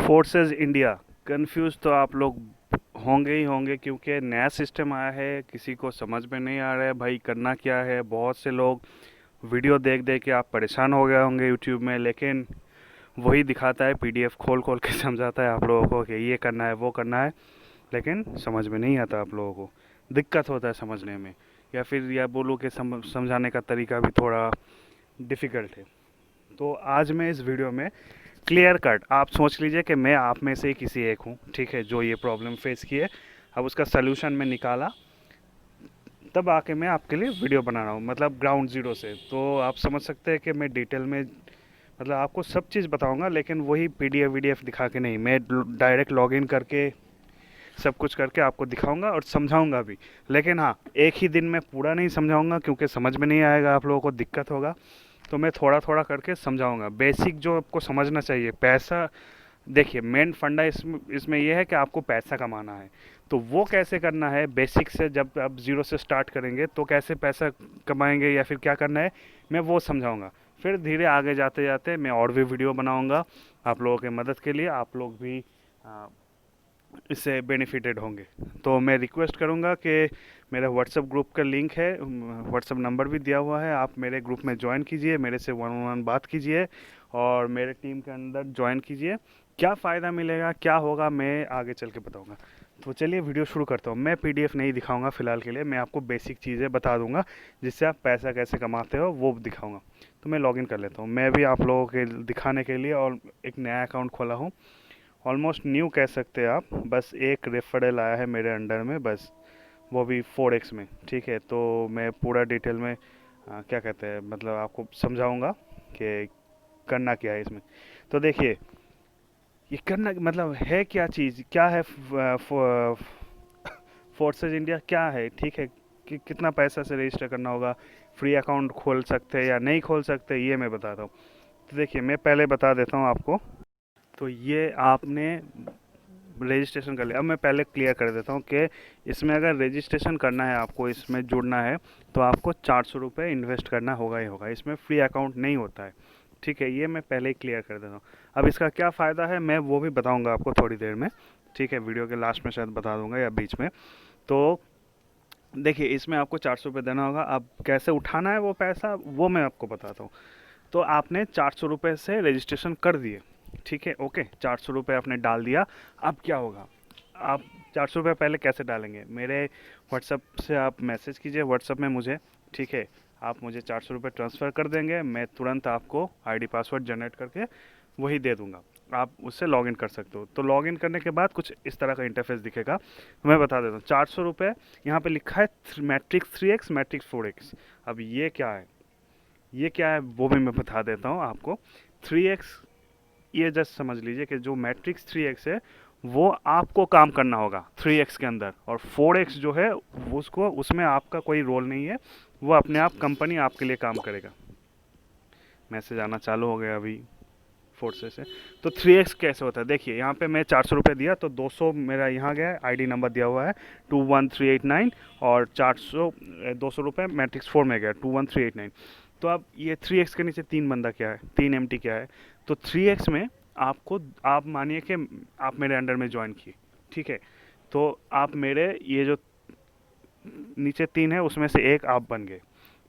Forces India confuse तो आप लोग होंगे ही होंगे, क्योंकि नया सिस्टम आया है, किसी को समझ में नहीं आ रहा है भाई करना क्या है। बहुत से लोग वीडियो देख देख के आप परेशान हो गए होंगे यूट्यूब में, लेकिन वही दिखाता है, पीडीएफ खोल खोल के समझाता है आप लोगों को कि ये करना है वो करना है, लेकिन समझ में नहीं आता आप लोगों को, दिक्कत होता है समझने में, या फिर यह बोलूँ कि समझाने का तरीका भी थोड़ा डिफ़िकल्ट है। तो आज मैं इस वीडियो में क्लियर कट, आप सोच लीजिए कि मैं आप में से ही किसी एक हूँ, ठीक है, जो ये प्रॉब्लम फेस की है। अब उसका सलूशन मैं निकाला, तब आके मैं आपके लिए वीडियो बना रहा हूँ, मतलब ग्राउंड ज़ीरो से। तो आप समझ सकते हैं कि मैं डिटेल में, मतलब आपको सब चीज़ बताऊंगा, लेकिन वही पीडीएफ वीडीएफ दिखा के नहीं, मैं डायरेक्ट लॉगिन करके सब कुछ करके आपको दिखाऊंगा और समझाऊंगा भी। लेकिन हाँ, एक ही दिन में पूरा नहीं समझाऊंगा, क्योंकि समझ में नहीं आएगा, आप लोगों को दिक्कत होगा। तो मैं थोड़ा थोड़ा करके समझाऊंगा, बेसिक जो आपको समझना चाहिए। पैसा, देखिए मेन फंडा इसमें यह है कि आपको पैसा कमाना है। तो वो कैसे करना है बेसिक से, जब आप ज़ीरो से स्टार्ट करेंगे तो कैसे पैसा कमाएंगे या फिर क्या करना है, मैं वो समझाऊंगा। फिर धीरे आगे जाते जाते मैं और भी वीडियो बनाऊंगा आप लोगों के मदद के लिए, आप लोग भी आ, इससे बेनिफिटेड होंगे। तो मैं रिक्वेस्ट करूंगा कि मेरा व्हाट्सएप ग्रुप का लिंक है, व्हाट्सएप नंबर भी दिया हुआ है, आप मेरे ग्रुप में ज्वाइन कीजिए, मेरे से वन ऑन वन बात कीजिए और मेरे टीम के अंदर ज्वाइन कीजिए। क्या फ़ायदा मिलेगा, क्या होगा, मैं आगे चल के बताऊंगा। तो चलिए वीडियो शुरू करता हूँ। मैं पीडीएफ नहीं दिखाऊंगा फ़िलहाल के लिए, मैं आपको बेसिक चीज़ें बता दूंगा, जिससे आप पैसा कैसे कमाते हो वो दिखाऊंगा। तो मैं लॉगिन कर लेता हूँ, मैं भी आप लोगों के दिखाने के लिए, और एक नया अकाउंट खोला हूँ, ऑलमोस्ट न्यू कह सकते हैं आप। बस एक रेफरल आया है मेरे अंडर में बस, वो भी 4x में, ठीक है। तो मैं पूरा डिटेल में क्या कहते हैं, मतलब आपको समझाऊंगा कि करना क्या है इसमें। तो देखिए, ये करना मतलब है क्या चीज़, क्या है फोर्सेज इंडिया क्या है, ठीक है, कि कितना पैसा से रजिस्टर करना होगा, फ्री अकाउंट खोल सकते हैं या नहीं खोल सकते, ये मैं बताता हूँ। तो देखिए, मैं पहले बता देता हूँ आपको। तो ये आपने रजिस्ट्रेशन कर लिया। अब मैं पहले क्लियर कर देता हूँ कि इसमें अगर रजिस्ट्रेशन करना है, आपको इसमें जुड़ना है, तो आपको 400 रुपये इन्वेस्ट करना होगा ही होगा, इसमें फ्री अकाउंट नहीं होता है, ठीक है। ये मैं पहले ही क्लियर कर देता हूँ। अब इसका क्या फ़ायदा है मैं वो भी बताऊँगा आपको थोड़ी देर में, ठीक है, वीडियो के लास्ट में शायद बता दूंगा या बीच में। तो देखिए, इसमें आपको 400 रुपये देना होगा। अब कैसे उठाना है वो पैसा, वो मैं आपको बताता हूँ। तो आपने 400 रुपये से रजिस्ट्रेशन कर दिए, ठीक है, ओके, 400 रुपये आपने डाल दिया। अब क्या होगा, आप 400 रुपये पहले कैसे डालेंगे, मेरे व्हाट्सअप से आप मैसेज कीजिए व्हाट्सअप में मुझे, ठीक है। आप मुझे 400 रुपये ट्रांसफ़र कर देंगे, मैं तुरंत आपको आईडी पासवर्ड जनरेट करके वही दे दूंगा, आप उससे लॉगिन कर सकते हो। तो लॉगिन करने के बाद कुछ इस तरह का इंटरफेस दिखेगा। तो मैं बता देता हूँ, 400 रुपये यहाँ पे लिखा है मैट्रिक्स 3x मैट्रिक्स 4x। अब ये क्या है, ये क्या है वो भी मैं बता देता हूँ आपको। 3x, ये जस्ट समझ लीजिए कि जो मैट्रिक्स 3x है वो आपको काम करना होगा 3x के अंदर, और 4x जो है उसको, उसमें आपका कोई रोल नहीं है, वो अपने आप कंपनी आपके लिए काम करेगा। मैसेज आना चालू हो गया अभी फोर्सेस से। तो 3x कैसे होता है, देखिए यहाँ पे मैं 400 रुपये दिया तो 200 मेरा यहाँ गया, आईडी नंबर दिया हुआ है 21389, और 200 रुपये मैट्रिक्स 4 में गया 21389। तो अब ये 3x के नीचे तीन बंदा क्या है, तीन एम क्या है। तो 3x में आपको, आप मानिए कि आप मेरे अंडर में ज्वाइन किए, ठीक है। तो आप मेरे ये जो नीचे तीन है उसमें से एक आप बन गए,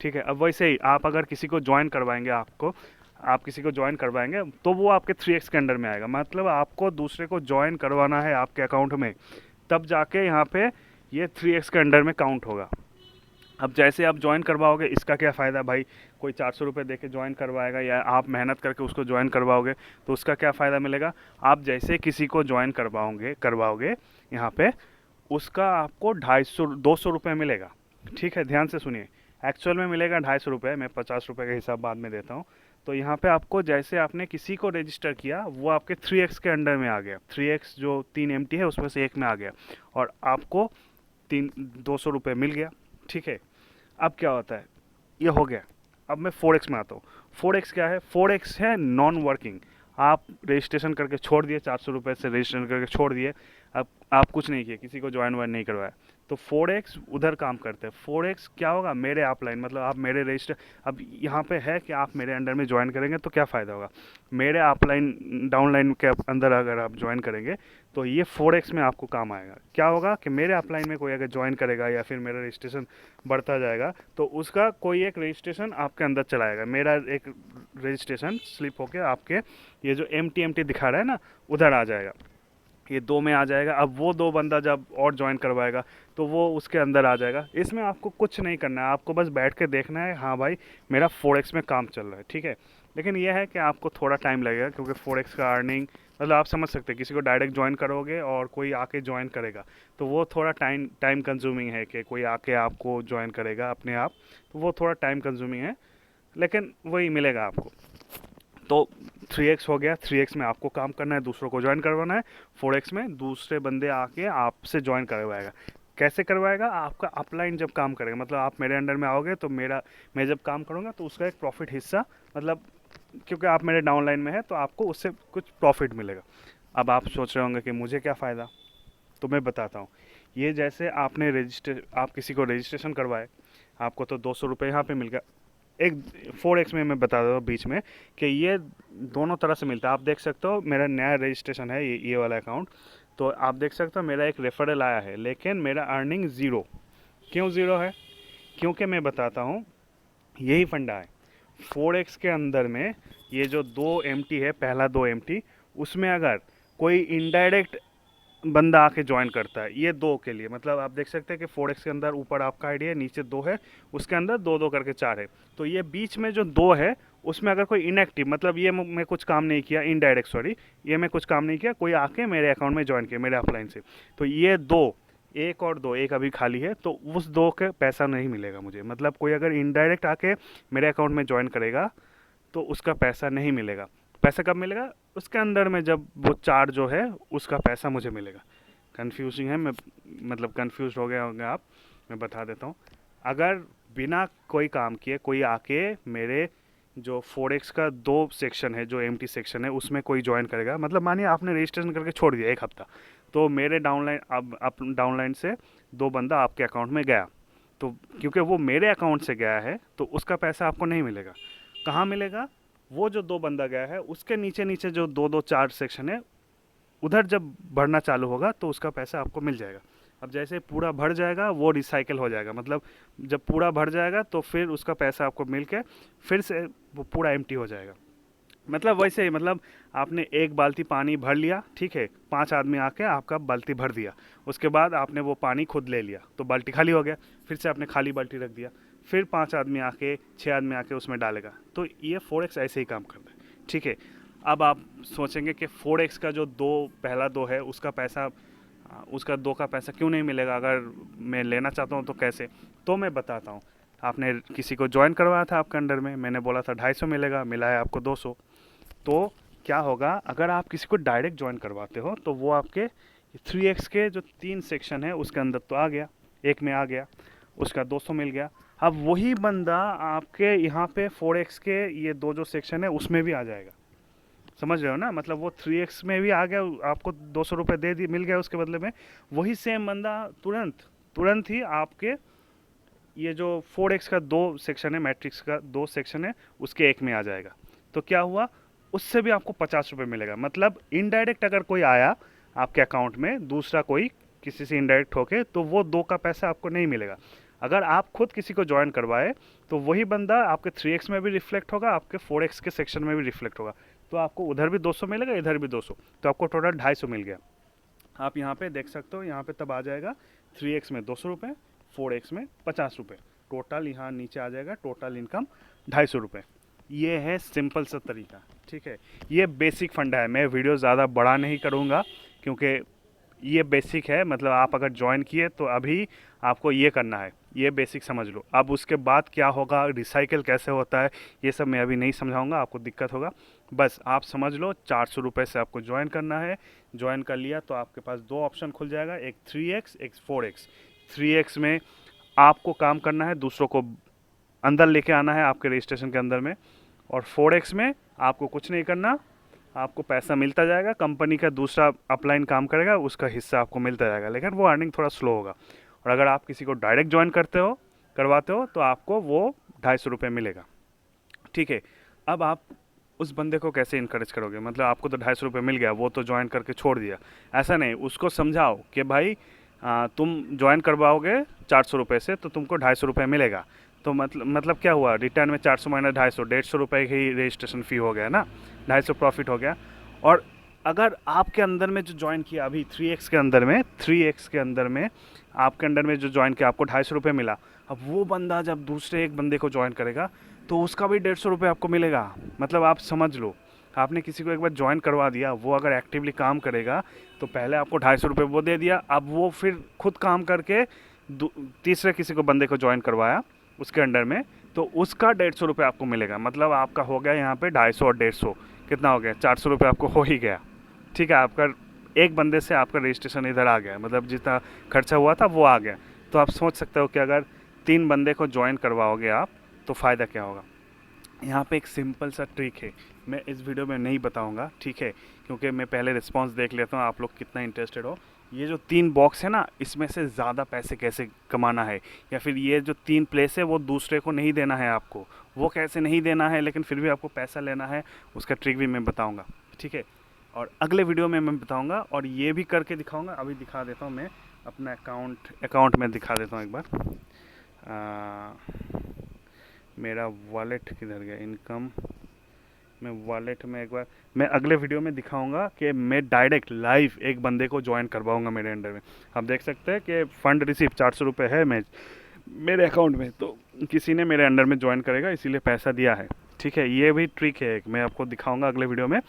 ठीक है। अब वैसे ही आप अगर किसी को ज्वाइन करवाएंगे, आप किसी को ज्वाइन करवाएंगे तो वो आपके 3x के अंडर में आएगा, मतलब आपको दूसरे को ज्वाइन करवाना है आपके अकाउंट में, तब जाके यहाँ पे ये 3x के अंडर में काउंट होगा। अब जैसे आप ज्वाइन करवाओगे, इसका क्या फ़ायदा भाई, कोई 400 रुपये दे के ज्वाइन करवाएगा या आप मेहनत करके उसको ज्वाइन करवाओगे, तो उसका क्या फ़ायदा मिलेगा। आप जैसे किसी को ज्वाइन करवाओगे यहाँ पे, उसका आपको 250 200 रुपये मिलेगा, ठीक है, ध्यान से सुनिए। एक्चुअल में मिलेगा 250 रुपये, मैं 50 रुपये का हिसाब बाद में देता हूँ। तो यहाँ पे आपको, जैसे आपने किसी को रजिस्टर किया, वो आपके 3x के अंडर में आ गया, 3x जो तीन एम है उसमें से एक में आ गया, और आपको 200 रुपये मिल गया, ठीक है। अब क्या होता है, ये हो गया। अब मैं 4x में आता हूँ। 4x क्या है, 4x है नॉन वर्किंग। आप रजिस्ट्रेशन करके छोड़ दिए, 400 रुपये से रजिस्ट्रेशन करके छोड़ दिए। अब आप कुछ नहीं किए, किसी को ज्वाइन वाइन नहीं करवाया, तो 4x उधर काम करते हैं। 4x क्या होगा, मेरे अपलाइन, मतलब आप मेरे रजिस्टर, अब यहाँ पे है कि आप मेरे अंडर में ज्वाइन करेंगे तो क्या फ़ायदा होगा, मेरे अपलाइन डाउनलाइन के अंदर अगर आप ज्वाइन करेंगे तो ये 4x में आपको काम आएगा। क्या होगा कि मेरे अपलाइन में कोई अगर ज्वाइन करेगा या फिर मेरा रजिस्ट्रेशन बढ़ता जाएगा तो उसका कोई एक रजिस्ट्रेशन आपके अंदर चलाएगा, मेरा एक रजिस्ट्रेशन स्लिप होके आपके ये जो एम टी दिखा रहा है ना उधर आ जाएगा, ये 2 में आ जाएगा। अब वो 2 बंदा जब और ज्वाइन करवाएगा तो वो उसके अंदर आ जाएगा। इसमें आपको कुछ नहीं करना है, आपको बस बैठ के देखना है, हाँ भाई मेरा 4x में काम चल रहा है, ठीक है। लेकिन यह है कि आपको थोड़ा टाइम लगेगा, क्योंकि 4x का अर्निंग मतलब आप समझ सकते हैं, किसी को डायरेक्ट ज्वाइन करोगे और कोई आके ज्वाइन करेगा तो वो थोड़ा टाइम टाइम कंज्यूमिंग है, कि कोई आके आपको ज्वाइन करेगा अपने आप, तो वो थोड़ा टाइम कंज्यूमिंग है, लेकिन वही मिलेगा आपको। तो 3x हो गया, 3x में आपको काम करना है, दूसरों को ज्वाइन करवाना है। 4x में दूसरे बंदे आके आपसे ज्वाइन करवाएगा। कैसे करवाएगा, आपका अपलाइन जब काम करेगा, मतलब आप मेरे अंडर में आओगे तो मैं जब काम करूँगा तो उसका एक प्रॉफिट हिस्सा, मतलब क्योंकि आप मेरे डाउनलाइन में है तो आपको उससे कुछ प्रॉफिट मिलेगा। अब आप सोच रहे होंगे कि मुझे क्या फ़ायदा, तो मैं बताता हूँ। ये जैसे आप किसी को रजिस्ट्रेशन करवाए, आपको तो 200 रुपये यहाँ पे मिल गया। एक 4x में मैं बता देता हूँ बीच में कि ये दोनों तरह से मिलता है। आप देख सकते हो मेरा नया रजिस्ट्रेशन है, ये वाला अकाउंट, तो आप देख सकते हो मेरा एक रेफरल आया है, लेकिन मेरा अर्निंग ज़ीरो। क्यों ज़ीरो है, क्योंकि मैं बताता हूँ, यही फंडा है 4x के अंदर में। ये जो 2 MT है, पहला 2 MT, उसमें अगर कोई इनडायरेक्ट बंदा आके ज्वाइन करता है, ये 2 के लिए, मतलब आप देख सकते हैं कि 4x के अंदर ऊपर आपका आईडी है, नीचे 2 है, उसके अंदर 2 2 करके 4 है, तो ये बीच में जो 2 है उसमें अगर कोई इनएक्टिव, मतलब ये मैं कुछ काम नहीं किया, इनडायरेक्ट सॉरी, ये मैं कुछ काम नहीं किया, कोई आके मेरे अकाउंट में ज्वाइन किया मेरे अपलाइन से, तो ये 2, एक और 2, एक अभी खाली है, तो उस 2 के पैसा नहीं मिलेगा मुझे। मतलब कोई अगर इनडायरेक्ट आके मेरे अकाउंट में ज्वाइन करेगा तो उसका पैसा नहीं मिलेगा। पैसा कब मिलेगा, उसके अंदर में जब वो 4 जो है उसका पैसा मुझे मिलेगा। कंफ्यूजिंग है, मैं मतलब कंफ्यूज हो गए होंगे आप, मैं बता देता हूँ। अगर बिना कोई काम किए कोई आके मेरे जो 4x का 2 सेक्शन है, जो एम्प्टी सेक्शन है, उसमें कोई ज्वाइन करेगा, मतलब मानिए आपने रजिस्ट्रेशन करके छोड़ दिया 1 हफ्ता, तो मेरे डाउनलाइन, अब डाउनलाइन से 2 बंदा आपके अकाउंट में गया, तो क्योंकि वो मेरे अकाउंट से गया है तो उसका पैसा आपको नहीं मिलेगा। कहाँ मिलेगा, वो जो 2 बंदा गया है उसके नीचे नीचे जो 2 2 4 सेक्शन है, उधर जब बढ़ना चालू होगा तो उसका पैसा आपको मिल जाएगा। अब जैसे पूरा भर जाएगा वो रिसाइकिल हो जाएगा, मतलब जब पूरा भर जाएगा तो फिर उसका पैसा आपको मिल के फिर से वो पूरा एम्प्टी हो जाएगा। मतलब वैसे ही, मतलब आपने एक बाल्टी पानी भर लिया, ठीक है, 5 आदमी आके आपका बाल्टी भर दिया, उसके बाद आपने वो पानी खुद ले लिया तो बाल्टी खाली हो गया, फिर से आपने खाली बाल्टी रख दिया, फिर 5 आदमी आके 6 आदमी आके उसमें डालेगा, तो ये 4x ऐसे ही काम करता है, ठीक है। अब आप सोचेंगे कि 4x का जो पहला 2 है उसका पैसा, उसका 2 का पैसा क्यों नहीं मिलेगा, अगर मैं लेना चाहता हूँ तो कैसे, तो मैं बताता हूँ। आपने किसी को ज्वाइन करवाया था आपके अंडर में, मैंने बोला था 250 मिलेगा, मिला है आपको 200। तो क्या होगा, अगर आप किसी को डायरेक्ट ज्वाइन करवाते हो तो वो आपके 3x के जो 3 सेक्शन है उसके अंदर तो आ गया, एक में आ गया, उसका 200 मिल गया। अब वही बंदा आपके यहाँ पे 4x के ये 2 जो सेक्शन है उसमें भी आ जाएगा, समझ रहे हो ना, मतलब वो 3x में भी आ गया, आपको 200 रुपये दे दी मिल गया, उसके बदले में वही सेम बंदा तुरंत तुरंत ही आपके ये जो 4x का 2 सेक्शन है, मैट्रिक्स का 2 सेक्शन है, उसके एक में आ जाएगा। तो क्या हुआ, उससे भी आपको 50 रुपये मिलेगा। मतलब इनडायरेक्ट अगर कोई आया आपके अकाउंट में, दूसरा कोई किसी से इनडायरेक्ट होके, तो वो 2 का पैसा आपको नहीं मिलेगा। अगर आप खुद किसी को ज्वाइन करवाए तो वही बंदा आपके 3x में भी रिफ्लेक्ट होगा, आपके 4x के सेक्शन में भी रिफ्लेक्ट होगा, तो आपको उधर भी 200 मिलेगा, इधर भी 200, तो आपको टोटल 250 मिल गया। आप यहाँ पे देख सकते हो, यहाँ पे तब आ जाएगा 3x में 200 रुपये, 4x में 50 रुपये, टोटल यहाँ नीचे आ जाएगा टोटल इनकम 250 रुपये। ये है सिंपल सा तरीका, ठीक है। ये बेसिक फंडा है, मैं वीडियो ज़्यादा बड़ा नहीं करूँगा क्योंकि ये बेसिक है, मतलब आप अगर ज्वाइन किए तो अभी आपको ये करना है, ये बेसिक समझ लो। अब उसके बाद क्या होगा, रिसाइकिल कैसे होता है, ये सब मैं अभी नहीं समझाऊंगा, आपको दिक्कत होगा। बस आप समझ लो 400 रुपये से आपको ज्वाइन करना है। ज्वाइन कर लिया तो आपके पास 2 ऑप्शन खुल जाएगा, एक 3x एक 4x। 3x में आपको काम करना है, दूसरों को अंदर लेके आना है आपके रजिस्ट्रेशन के अंदर में, और 4x में आपको कुछ नहीं करना, आपको पैसा मिलता जाएगा, कंपनी का दूसरा अपलाइन काम करेगा, उसका हिस्सा आपको मिलता जाएगा, लेकिन वो अर्निंग थोड़ा स्लो होगा। और अगर आप किसी को डायरेक्ट ज्वाइन करवाते हो तो आपको वो 250 रुपये मिलेगा। ठीक है, अब आप उस बंदे को कैसे इनकरेज करोगे? मतलब आपको तो 250 रुपये मिल गया, वो तो ज्वाइन करके छोड़ दिया, ऐसा नहीं। उसको समझाओ कि भाई तुम ज्वाइन करवाओगे 400 रुपये से तो तुमको 250 रुपये मिलेगा। तो मतलब क्या हुआ, रिटर्न में 400 माइनस 250, 150 रुपये की रजिस्ट्रेशन फ़ी हो गया ना, 250 प्रॉफिट हो गया। और अगर आपके अंदर में जो ज्वाइन किया अभी 3x के अंदर में आपके अंडर में जो ज्वाइन किया, आपको 250 रुपये मिला। अब वो बंदा जब दूसरे एक बंदे को ज्वाइन करेगा तो उसका भी 150 रुपये आपको मिलेगा। मतलब आप समझ लो, आपने किसी को एक बार ज्वाइन करवा दिया, वो अगर एक्टिवली काम करेगा तो पहले आपको 250 रुपये वो दे दिया, अब वो फिर खुद काम करके तीसरे किसी को बंदे को ज्वाइन करवाया उसके अंडर में, तो उसका 150 रुपये आपको मिलेगा। मतलब आपका हो गया यहाँ पे 250 और 150 कितना हो गया, 400 रुपये आपको हो ही गया। ठीक है, आपका एक बंदे से आपका रजिस्ट्रेशन इधर आ गया, मतलब जितना खर्चा हुआ था वो आ गया। तो आप सोच सकते हो कि अगर 3 बंदे को ज्वाइन करवाओगे आप तो फ़ायदा क्या होगा। यहाँ पे एक सिंपल सा ट्रिक है, मैं इस वीडियो में नहीं बताऊंगा, ठीक है, क्योंकि मैं पहले रिस्पांस देख लेता हूँ आप लोग कितना इंटरेस्टेड हो। ये जो 3 बॉक्स है ना, इसमें से ज़्यादा पैसे कैसे कमाना है, या फिर ये जो 3 प्लेस है वो दूसरे को नहीं देना है आपको, वो कैसे नहीं देना है लेकिन फिर भी आपको पैसा लेना है, उसका ट्रिक भी मैं बताऊँगा। ठीक है, और अगले वीडियो में मैं बताऊँगा और ये भी करके दिखाऊँगा। अभी दिखा देता हूँ, मैं अपना अकाउंट में दिखा देता हूँ एक बार। मेरा वॉलेट किधर गया, इनकम मैं वॉलेट में एक बार मैं अगले वीडियो में दिखाऊंगा कि मैं डायरेक्ट लाइव एक बंदे को ज्वाइन करवाऊंगा मेरे अंडर में। आप देख सकते हैं कि फ़ंड रिसीव 400 रुपये है मेरे अकाउंट में, तो किसी ने मेरे अंडर में ज्वाइन करेगा इसीलिए पैसा दिया है। ठीक है, ये भी ट्रिक है एक, मैं आपको दिखाऊंगा अगले वीडियो में।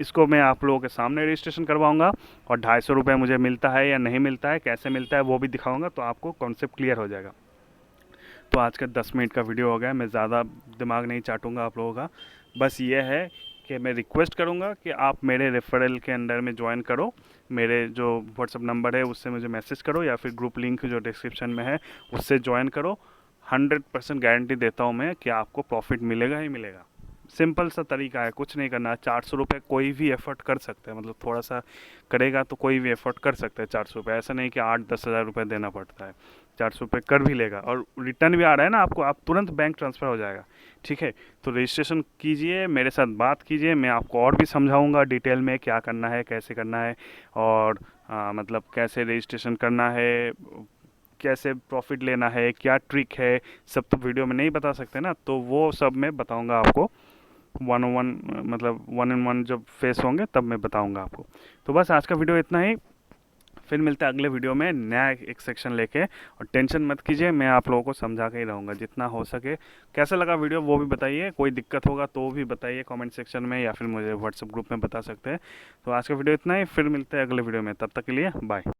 इसको मैं आप लोगों के सामने रजिस्ट्रेशन करवाऊंगा और 250 रुपये मुझे मिलता है या नहीं मिलता है, कैसे मिलता है वो भी दिखाऊंगा, तो आपको कॉन्सेप्ट क्लियर हो जाएगा। तो आज का 10 मिनट का वीडियो हो गया, मैं ज़्यादा दिमाग नहीं चाटूंगा आप लोगों का। बस ये है कि मैं रिक्वेस्ट करूंगा कि आप मेरे रेफरल के अंडर में ज्वाइन करो, मेरे जो व्हाट्सअप नंबर है उससे मुझे मैसेज करो या फिर ग्रुप लिंक जो डिस्क्रिप्शन में है उससे ज्वाइन करो। 100% गारंटी देता हूँ मैं कि आपको प्रॉफिट मिलेगा ही मिलेगा। सिंपल सा तरीका है, कुछ नहीं करना। 400 रुपये कोई भी एफर्ट कर सकता है, मतलब थोड़ा सा करेगा तो कोई भी एफर्ट कर सकता है। 400 रुपये ऐसा नहीं कि 8-10 हज़ार रुपये देना पड़ता है, 400 रुपये कर भी लेगा और रिटर्न भी आ रहा है ना आपको, आप तुरंत बैंक ट्रांसफ़र हो जाएगा। ठीक है, तो रजिस्ट्रेशन कीजिए, मेरे साथ बात कीजिए, मैं आपको और भी समझाऊंगा डिटेल में क्या करना है, कैसे करना है, और मतलब कैसे रजिस्ट्रेशन करना है, कैसे प्रॉफिट लेना है, क्या ट्रिक है, सब तो वीडियो में नहीं बता सकते ना, तो वो सब मैं बताऊंगा आपको 1-on-1, मतलब 1-on-1 जब फेस होंगे तब मैं बताऊंगा आपको। तो बस आज का वीडियो इतना ही, फिर मिलते हैं अगले वीडियो में नया एक सेक्शन लेके। और टेंशन मत कीजिए, मैं आप लोगों को समझा के ही रहूँगा जितना हो सके। कैसा लगा वीडियो वो भी बताइए, कोई दिक्कत होगा तो भी बताइए कमेंट सेक्शन में या फिर मुझे व्हाट्सएप ग्रुप में बता सकते हैं। तो आज का वीडियो इतना ही, फिर मिलते हैं अगले वीडियो में, तब तक के लिए बाय।